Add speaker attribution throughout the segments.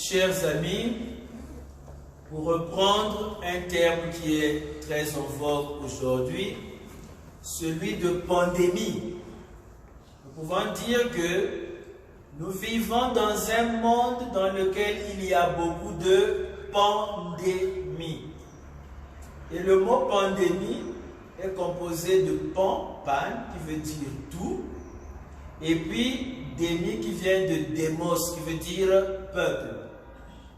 Speaker 1: Chers amis, pour reprendre un terme qui est très en vogue aujourd'hui, celui de pandémie, nous pouvons dire que nous vivons dans un monde dans lequel il y a beaucoup de pandémies. Et le mot pandémie est composé de pan, qui veut dire tout, et puis démie qui vient de démos, qui veut dire peuple.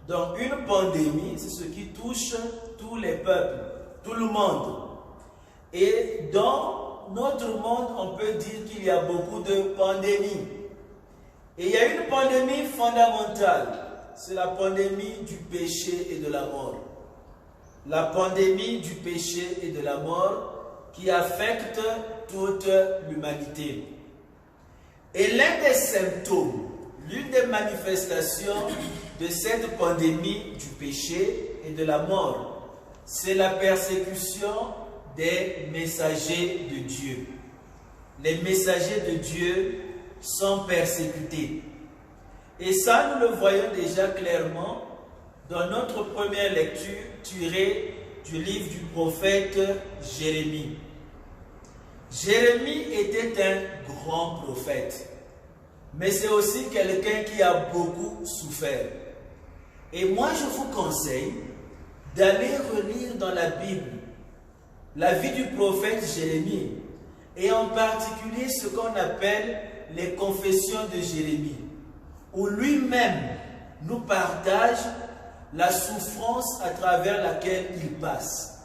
Speaker 1: Donc une pandémie, c'est ce qui touche tous les peuples, tout le monde. Et dans notre monde, on peut dire qu'il y a beaucoup de pandémies. Et il y a une pandémie fondamentale, c'est la pandémie du péché et de la mort. La pandémie du péché et de la mort qui affecte toute l'humanité. Et l'un des symptômes, l'une des manifestations de cette pandémie du péché et de la mort, c'est la persécution des messagers de Dieu. Les messagers de Dieu sont persécutés. Et ça, nous le voyons déjà clairement dans notre première lecture tirée du livre du prophète Jérémie. Jérémie était un grand prophète, mais c'est aussi quelqu'un qui a beaucoup souffert. Et moi, je vous conseille d'aller relire dans la Bible la vie du prophète Jérémie, et en particulier ce qu'on appelle les confessions de Jérémie, où lui-même nous partage la souffrance à travers laquelle il passe.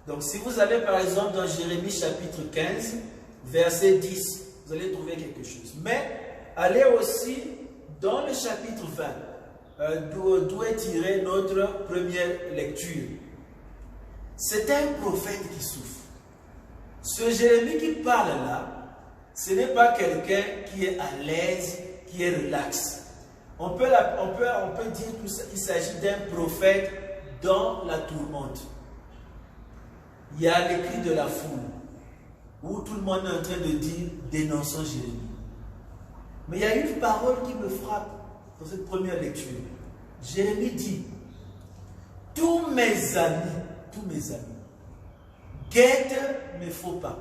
Speaker 1: Donc si vous allez par exemple dans Jérémie chapitre 15, verset 10, vous allez trouver quelque chose. Mais allez aussi dans le chapitre 20, d'où est tirée notre première lecture. C'est un prophète qui souffre. Ce Jérémie qui parle là, ce n'est pas quelqu'un qui est à l'aise, qui est relax. On peut dire qu'il s'agit d'un prophète dans la tourmente. Il y a les cris de la foule, où tout le monde est en train de dire « dénonçons Jérémie ». Mais il y a une parole qui me frappe dans cette première lecture. Jérémie dit « tous mes amis, guettent mes faux pas.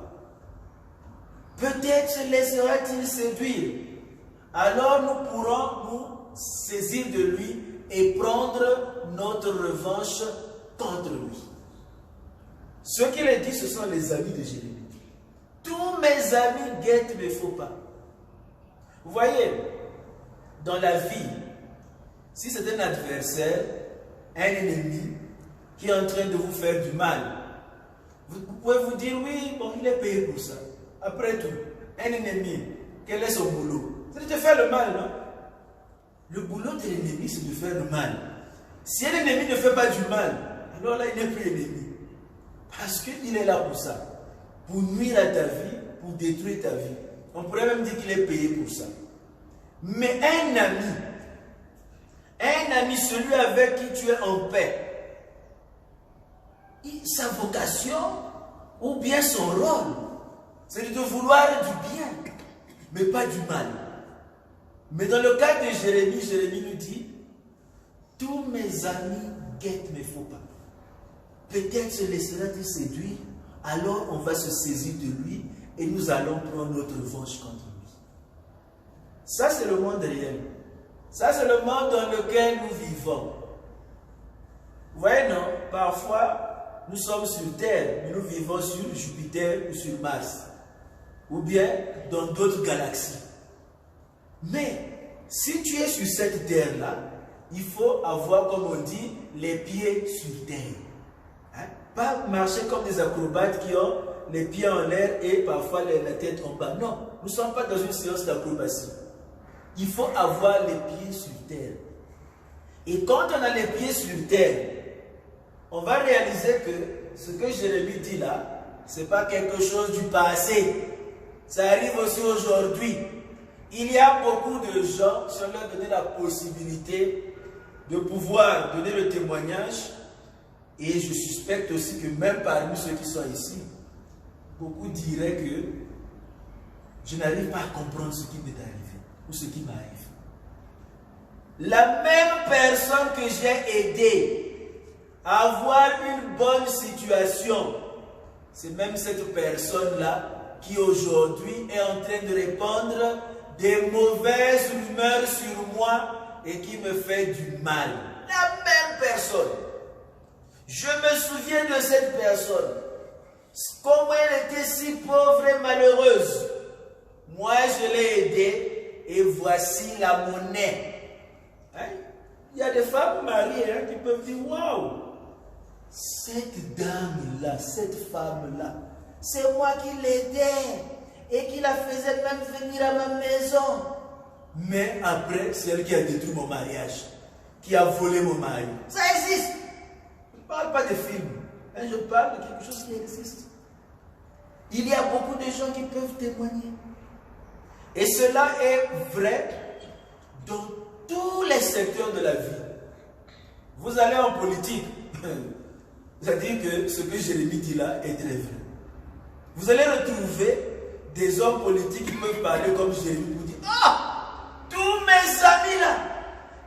Speaker 1: Peut-être se laissera-t-il séduire. Alors nous pourrons nous saisir de lui et prendre notre revanche contre lui. » Ceux qui le disent, ce sont les amis de Jérémie. Tous mes amis guettent mes faux pas. Vous voyez, dans la vie, si c'est un adversaire, un ennemi qui est en train de vous faire du mal, vous pouvez vous dire, oui, bon, il est payé pour ça. Après tout, un ennemi, quel est son boulot? C'est de te faire le mal, non? Le boulot de l'ennemi, c'est de faire le mal. Si un ennemi ne fait pas du mal, alors là, il n'est plus ennemi. Parce qu'il est là pour ça. Pour nuire à ta vie, pour détruire ta vie. On pourrait même dire qu'il est payé pour ça. Mais un ami, celui avec qui tu es en paix, sa vocation ou bien son rôle, c'est de vouloir du bien, mais pas du mal. Mais dans le cas de Jérémie, Jérémie nous dit, tous mes amis guettent mes faux pas. Peut-être se laissera-t-il séduire, alors on va se saisir de lui et nous allons prendre notre revanche contre lui. Ça, c'est le monde réel. Ça, c'est le monde dans lequel nous vivons. Vous voyez, non? Parfois, nous sommes sur Terre, mais nous vivons sur Jupiter ou sur Mars. Ou bien dans d'autres galaxies. Mais, si tu es sur cette Terre-là, il faut avoir, comme on dit, les pieds sur Terre. Hein? Pas marcher comme des acrobates qui ont les pieds en l'air et parfois la tête en bas. Non, nous ne sommes pas dans une séance d'acrobatie. Il faut avoir les pieds sur terre. Et quand on a les pieds sur terre, on va réaliser que ce que Jérémie dit là, ce n'est pas quelque chose du passé. Ça arrive aussi aujourd'hui. Il y a beaucoup de gens, si on leur donnait la possibilité de pouvoir donner le témoignage, et je suspecte aussi que même parmi ceux qui sont ici, beaucoup diraient que je n'arrive pas à comprendre ce qui m'est arrivé ou ce qui m'arrive. la même personne que j'ai aidée à avoir une bonne situation, c'est même cette personne-là qui aujourd'hui est en train de répandre des mauvaises rumeurs sur moi et qui me fait du mal. La même personne. Je me souviens de cette personne. Comment elle était si pauvre et malheureuse. Moi, je l'ai aidée et voici la monnaie. Hein? Il y a des femmes mariées qui peuvent dire, waouh, cette dame-là, cette femme-là, c'est moi qui l'aidais et qui la faisais même venir à ma maison. Mais après, c'est elle qui a détruit mon mariage, qui a volé mon mari. Ça existe. Je ne parle pas de films, hein, je parle de quelque chose qui existe. Il y a beaucoup de gens qui peuvent témoigner. Et cela est vrai dans tous les secteurs de la vie. Vous allez en politique, c'est-à-dire que ce que Jérémie dit là est très vrai. Vous allez retrouver des hommes politiques qui peuvent parler comme Jérémie pour dire, ah, tous mes amis là,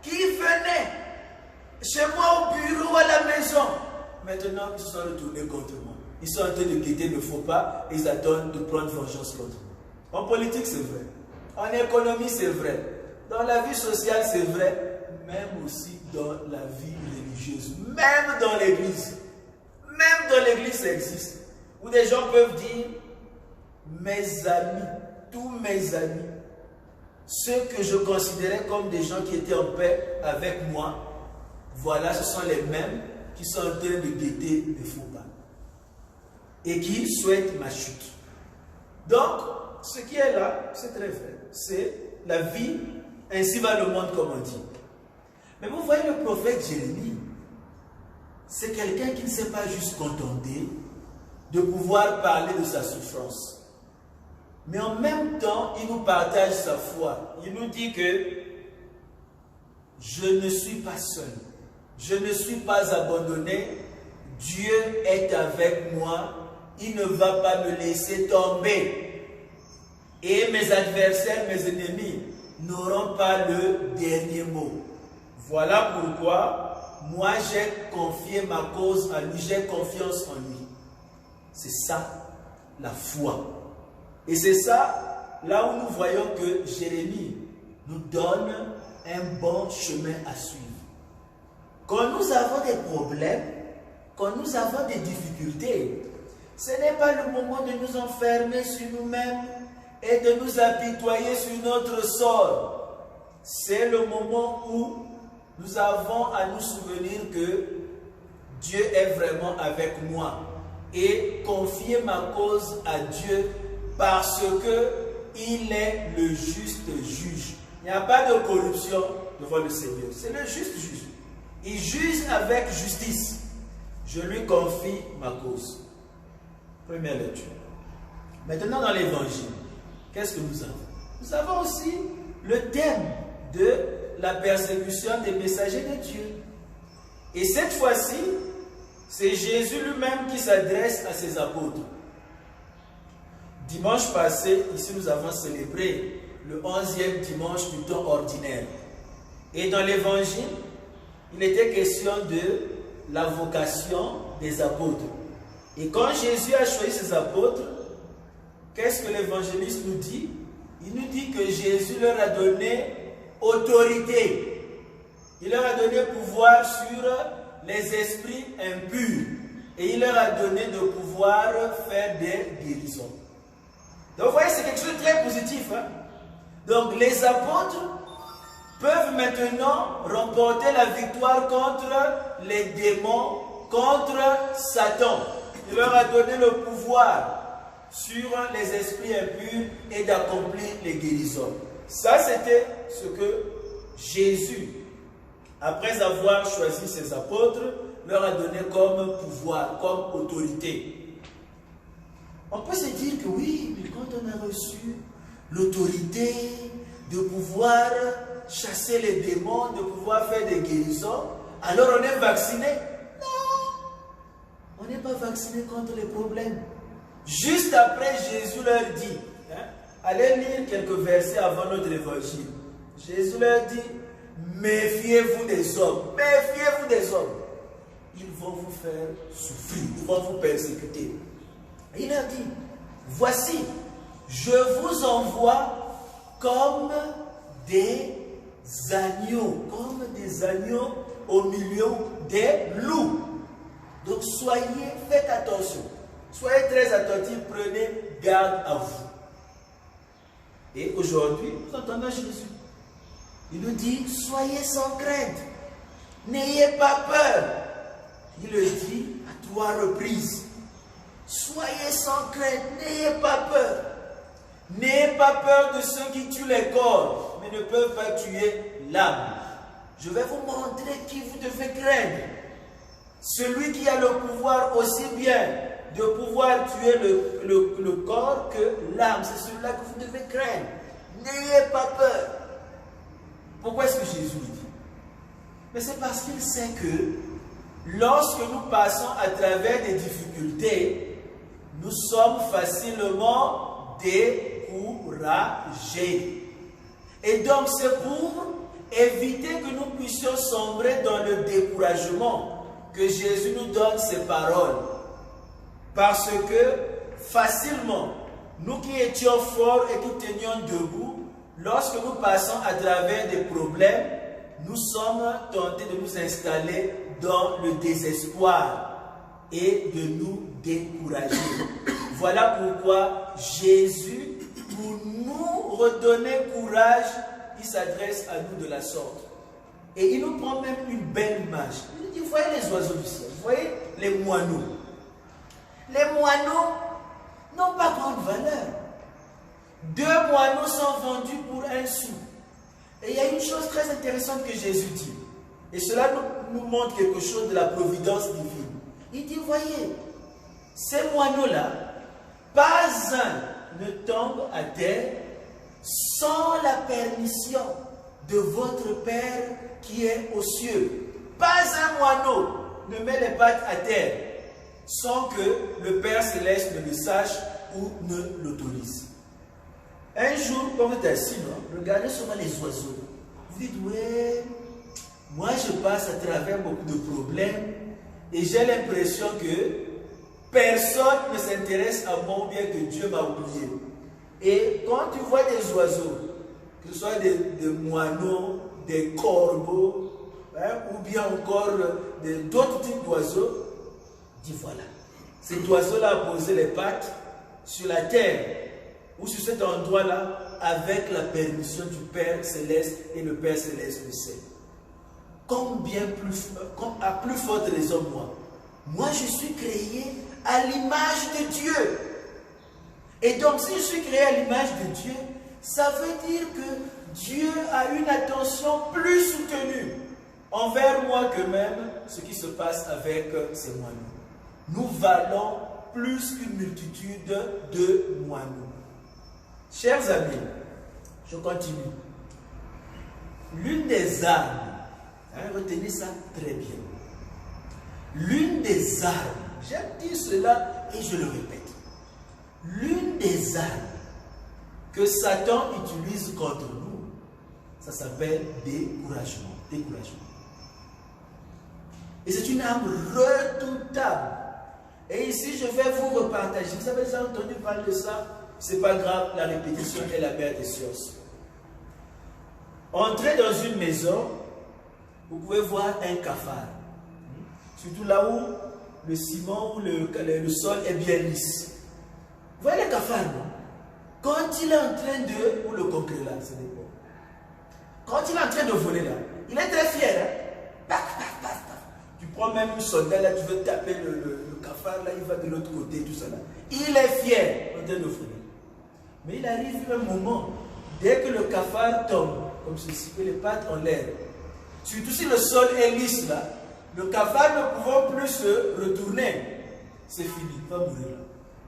Speaker 1: qui venaient chez moi au bureau, à la maison, maintenant ils se sont retournés contre moi. Ils sont en train de guetter le faux pas et ils attendent de prendre vengeance contre moi. En politique, c'est vrai. En économie, c'est vrai. Dans la vie sociale, c'est vrai. Même aussi dans la vie religieuse. Même dans l'église. Même dans l'église, ça existe. Où des gens peuvent dire, mes amis, tous mes amis, ceux que je considérais comme des gens qui étaient en paix avec moi, voilà, ce sont les mêmes qui sont en train de guetter le faux pas. Et qui souhaitent ma chute. Donc, ce qui est là, c'est très vrai. C'est la vie, ainsi va le monde, comme on dit. Mais vous voyez, le prophète Jérémie, c'est quelqu'un qui ne s'est pas juste contenté de pouvoir parler de sa souffrance. Mais en même temps, il nous partage sa foi. Il nous dit que je ne suis pas seul. Je ne suis pas abandonné. Dieu est avec moi. Il ne va pas me laisser tomber. Et mes adversaires, mes ennemis, n'auront pas le dernier mot. Voilà pourquoi moi j'ai confié ma cause à lui, j'ai confiance en lui. C'est ça, la foi. Et c'est ça, là où nous voyons que Jérémie nous donne un bon chemin à suivre. Quand nous avons des problèmes, quand nous avons des difficultés, ce n'est pas le moment de nous enfermer sur nous-mêmes et de nous apitoyer sur notre sort. C'est le moment où nous avons à nous souvenir que Dieu est vraiment avec moi et confier ma cause à Dieu parce qu'il est le juste juge. Il n'y a pas de corruption devant le Seigneur. C'est le juste juge. Il juge avec justice. Je lui confie ma cause. Première lecture. Maintenant dans l'évangile, qu'est-ce que nous avons? Nous avons aussi le thème de la persécution des messagers de Dieu. Et cette fois-ci, c'est Jésus lui-même qui s'adresse à ses apôtres. Dimanche passé, ici nous avons célébré le 11e dimanche du temps ordinaire. Et dans l'évangile, il était question de la vocation des apôtres. Et quand Jésus a choisi ses apôtres, qu'est-ce que l'évangéliste nous dit? Il nous dit que Jésus leur a donné autorité. Il leur a donné pouvoir sur les esprits impurs. Et il leur a donné de pouvoir faire des guérisons. Donc vous voyez, c'est quelque chose de très positif. Hein? Donc les apôtres peuvent maintenant remporter la victoire contre les démons, contre Satan. Il leur a donné le pouvoir sur les esprits impurs et d'accomplir les guérisons. Ça, c'était ce que Jésus, après avoir choisi ses apôtres, leur a donné comme pouvoir, comme autorité. On peut se dire que oui, mais quand on a reçu l'autorité de pouvoir chasser les démons, de pouvoir faire des guérisons, alors on est vacciné? Non, on n'est pas vacciné contre les problèmes. Juste après, Jésus leur dit, allez lire quelques versets avant notre évangile. Jésus leur dit, méfiez-vous des hommes. Méfiez-vous des hommes. Ils vont vous faire souffrir. Ils vont vous persécuter. Et il a dit, voici, je vous envoie comme des agneaux au milieu des loups. Donc faites attention. Soyez très attentifs, prenez garde à vous. Et aujourd'hui, nous entendons Jésus. Il nous dit, soyez sans crainte. N'ayez pas peur. Il le dit à 3 reprises. Soyez sans crainte, n'ayez pas peur. N'ayez pas peur de ceux qui tuent les corps, mais ne peuvent pas tuer l'âme. Je vais vous montrer qui vous devez craindre. Celui qui a le pouvoir aussi bien de pouvoir tuer le corps que l'âme. C'est celui-là que vous devez craindre. N'ayez pas peur. Pourquoi est-ce que Jésus le dit? Mais c'est parce qu'il sait que lorsque nous passons à travers des difficultés, nous sommes facilement découragés. Et donc c'est pour éviter que nous puissions sombrer dans le découragement que Jésus nous donne ces paroles. Parce que facilement, nous qui étions forts et qui tenions debout, lorsque nous passons à travers des problèmes, nous sommes tentés de nous installer dans le désespoir et de nous décourager. Voilà pourquoi Jésus, pour nous redonner courage, il s'adresse à nous de la sorte. Et il nous prend même une belle image. Il nous dit, vous voyez les oiseaux du ciel, vous voyez les moineaux. Les moineaux n'ont pas grande valeur. 2 moineaux sont vendus pour 1 sou. Et il y a une chose très intéressante que Jésus dit. Et cela nous montre quelque chose de la providence divine. Il dit, voyez, ces moineaux-là, pas un ne tombe à terre sans la permission de votre Père qui est aux cieux. Pas un moineau ne met les pattes à terre sans que le Père Céleste ne le sache ou ne l'autorise. Un jour, quand vous êtes assis, regardez seulement les oiseaux. Vous dites, ouais, moi je passe à travers beaucoup de problèmes et j'ai l'impression que personne ne s'intéresse à moi ou bien que Dieu m'a oublié. Et quand tu vois des oiseaux, que ce soit des moineaux, des corbeaux, ou bien encore d'autres types d'oiseaux, dis voilà, cet oiseau-là a posé les pattes sur la terre ou sur cet endroit-là avec la permission du Père Céleste et le Père Céleste le sait. À plus forte raison moi je suis créé à l'image de Dieu. Et donc si je suis créé à l'image de Dieu, ça veut dire que Dieu a une attention plus soutenue envers moi que même ce qui se passe avec ces moineaux. Nous valons plus qu'une multitude de moineaux. Chers amis, je continue. L'une des armes, retenez ça très bien. L'une des armes, j'aime dire cela et je le répète. L'une des armes que Satan utilise contre nous, ça s'appelle découragement. Et c'est une arme redoutable. Et ici, je vais vous repartager. Vous avez déjà entendu parler de ça? C'est pas grave, la répétition est la mère des sciences. Entrez dans une maison, vous pouvez voir un cafard. Surtout là où le ciment ou le sol est bien lisse. Vous voyez le cafard, non? Quand il est en train de... Ou le concret là, ce n'est pas. Quand il est en train de voler là, il est très fier. Hein? Tu prends même une soldat là, tu veux taper le cafard là, il va de l'autre côté, tout ça là. Il est fier en train de voler. Mais il arrive un moment, dès que le cafard tombe, comme ceci, que les pattes en l'air, surtout si le sol est lisse là, le cafard ne pouvant plus se retourner, c'est fini, il va mourir là.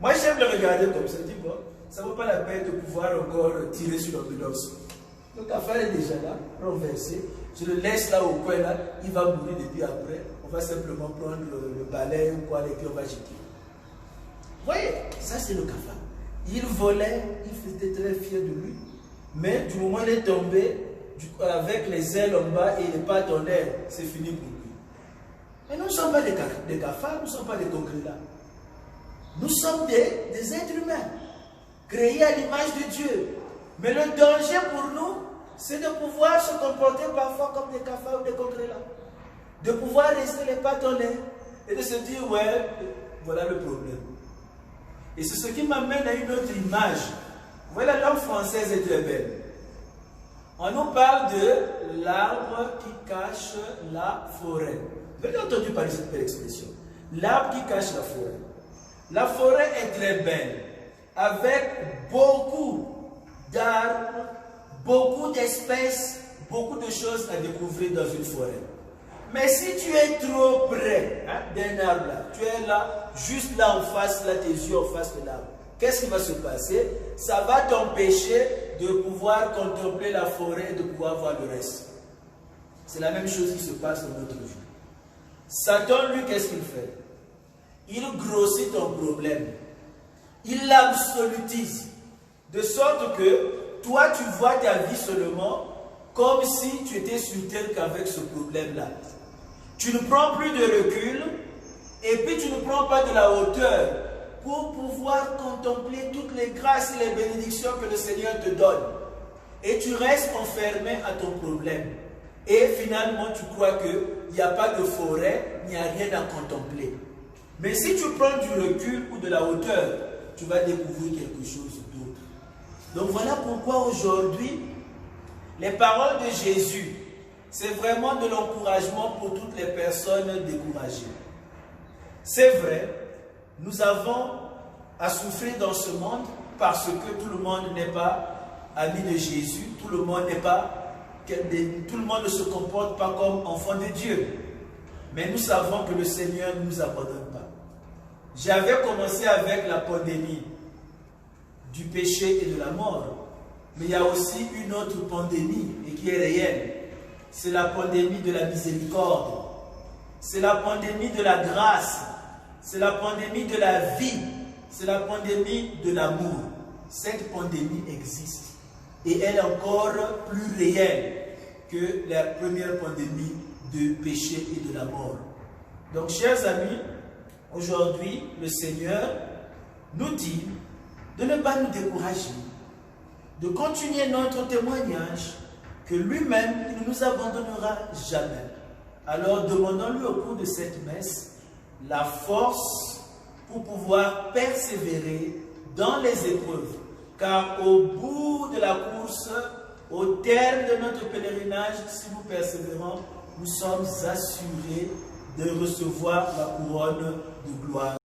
Speaker 1: Moi j'aime le regarder comme ça, je dis bon, ça ne vaut pas la peine de pouvoir encore tirer sur l'ambulance. Le cafard est déjà là, renversé, je le laisse là au coin là, il va mourir et puis après, on va simplement prendre le balai ou quoi, et puis on va jeter. Vous voyez, ça c'est le cafard. Il volait, il était très fier de lui, mais du moment où il est tombé, avec les ailes en bas et les pattes en l'air, c'est fini pour lui. Mais nous ne sommes pas des cafards, nous ne sommes pas des congrès-là. Nous sommes des êtres humains, créés à l'image de Dieu. Mais le danger pour nous, c'est de pouvoir se comporter parfois comme des cafards ou des congrès-là. De pouvoir rester les pattes en l'air et de se dire, ouais, voilà le problème. Et c'est ce qui m'amène à une autre image. Vous voyez, la langue française est très belle. On nous parle de l'arbre qui cache la forêt. Vous avez entendu parler de cette belle expression. L'arbre qui cache la forêt. La forêt est très belle, avec beaucoup d'arbres, beaucoup d'espèces, beaucoup de choses à découvrir dans une forêt. Mais si tu es trop près d'un arbre, là, tu es là, juste là en face, là, tes yeux en face de l'arbre, qu'est-ce qui va se passer? Ça va t'empêcher de pouvoir contempler la forêt et de pouvoir voir le reste. C'est la même chose qui se passe dans notre vie. Satan, lui, qu'est-ce qu'il fait? Il grossit ton problème. Il l'absolutise. De sorte que toi, tu vois ta vie seulement comme si tu étais sur terre qu'avec ce problème-là. Tu ne prends plus de recul et puis tu ne prends pas de la hauteur pour pouvoir contempler toutes les grâces et les bénédictions que le Seigneur te donne. Et tu restes enfermé à ton problème. Et finalement, tu crois qu'il n'y a pas de forêt, il n'y a rien à contempler. Mais si tu prends du recul ou de la hauteur, tu vas découvrir quelque chose d'autre. Donc voilà pourquoi aujourd'hui, les paroles de Jésus, c'est vraiment de l'encouragement pour toutes les personnes découragées. C'est vrai, nous avons à souffrir dans ce monde parce que tout le monde n'est pas ami de Jésus, tout le monde ne se comporte pas comme enfant de Dieu. Mais nous savons que le Seigneur ne nous abandonne pas. J'avais commencé avec la pandémie du péché et de la mort. Mais il y a aussi une autre pandémie et qui est réelle. C'est la pandémie de la miséricorde. C'est la pandémie de la grâce. C'est la pandémie de la vie. C'est la pandémie de l'amour. Cette pandémie existe. Et elle est encore plus réelle que la première pandémie de péché et de la mort. Donc, chers amis, aujourd'hui, le Seigneur nous dit de ne pas nous décourager, de continuer notre témoignage, que lui-même, il ne nous abandonnera jamais. Alors, demandons-lui au cours de cette messe la force pour pouvoir persévérer dans les épreuves. Car au bout de la course, au terme de notre pèlerinage, si nous persévérons, nous sommes assurés de recevoir la couronne de gloire.